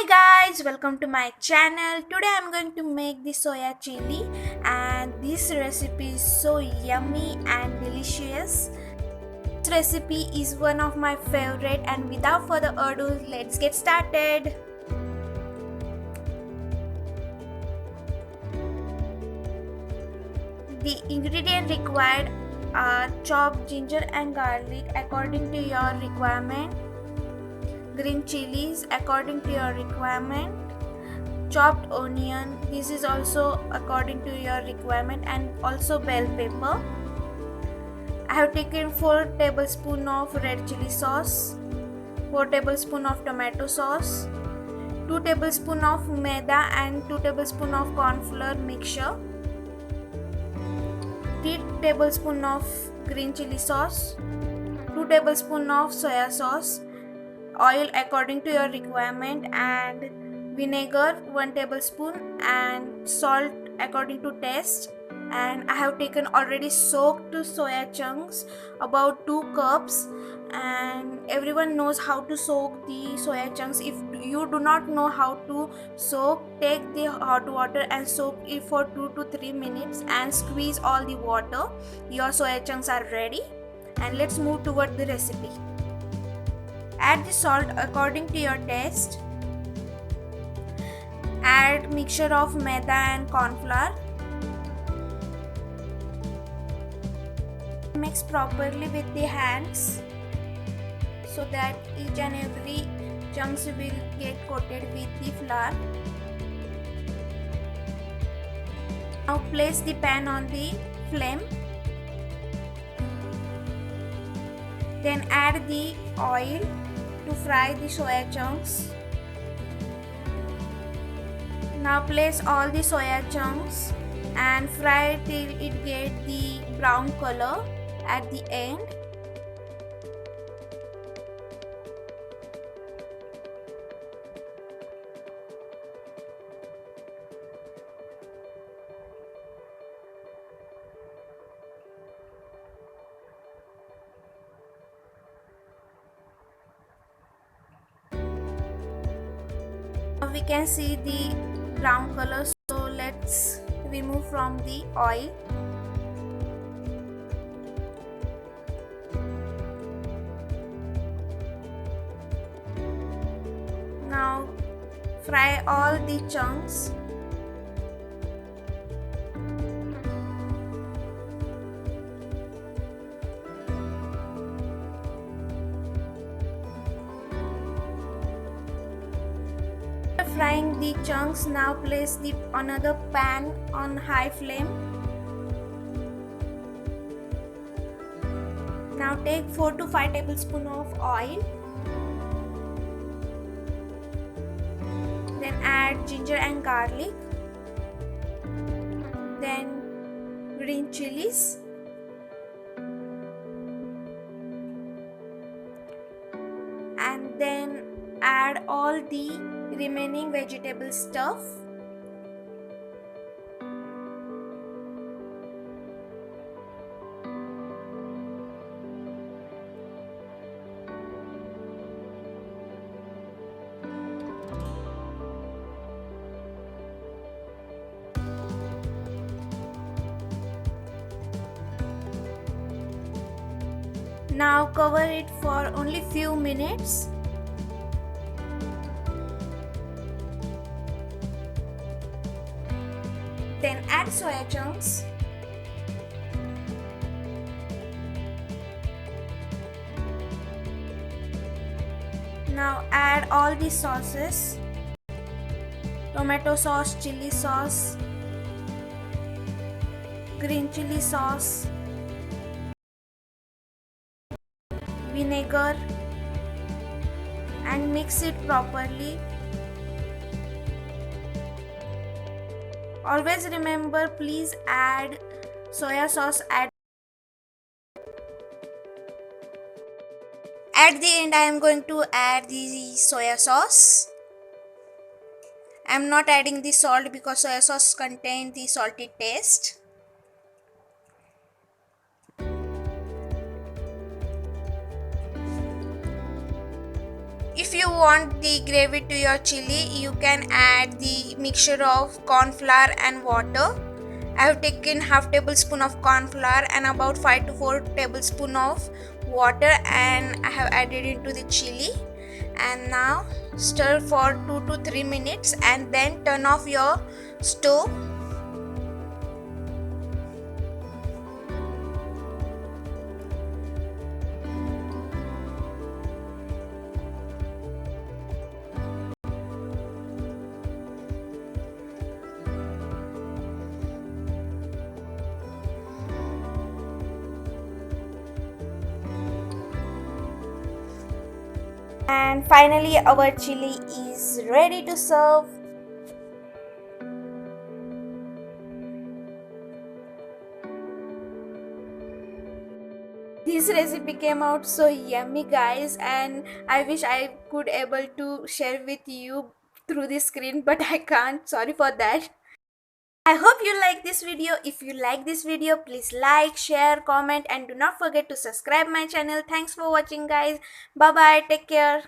Hi guys, welcome to my channel. Today I'm going to make the soya chili and this recipe is so yummy and delicious. This recipe is one of my favorite and without further ado, let's get started. The ingredient required are chopped ginger and garlic according to your requirement, green chilies according to your requirement, chopped onion, this is also according to your requirement, and also bell pepper. I have taken 4 tablespoons of red chili sauce, 4 tablespoons of tomato sauce, 2 tablespoons of maida and 2 tablespoons of corn flour mixture, 3 tablespoons of green chili sauce, 2 tablespoons of soya sauce, oil according to your requirement, and vinegar 1 tablespoon, and salt according to taste. And I have taken already soaked soya chunks about 2 cups, and everyone knows how to soak the soya chunks. If you do not know how to soak, take the hot water and soak it for 2 to 3 minutes and squeeze all the water. Your soya chunks are ready, and let's move toward the recipe. Add the salt according to your taste. Add mixture of maida and corn flour. Mix properly with the hands so that each and every chunks will get coated with the flour. Now place the pan on the flame. Then add the oil to fry the soya chunks. Now place all the soya chunks and fry till it get the brown color at the end. Now we can see the brown color, so let's remove from the oil. Now fry all the chunks. After frying the chunks, now place the another pan on high flame. Now take 4 to 5 tablespoons of oil. Then add ginger and garlic. Then green chilies. And then add all the remaining vegetable stuff. Now cover it for only few minutes. Then add soya chunks. Now add all the sauces: tomato sauce, chili sauce, green chili sauce, vinegar, and mix it properly. Always remember, please add soya sauce at the end. I am going to add the soya sauce. I am not adding the salt because soya sauce contains the salty taste. If you want the gravy to your chili, you can add the mixture of corn flour and water. I have taken half tablespoon of corn flour and about 5 to 4 tablespoon of water, and I have added into the chili. And now stir for 2 to 3 minutes and then turn off your stove. And finally our chili is ready to serve. This recipe came out so yummy, guys, and I wish I could able to share with you through the screen, but I can't. Sorry for that. I hope you like this video. If you like this video, please like, share, comment, and do not forget to subscribe my channel. Thanks for watching, guys. Bye bye. Take care.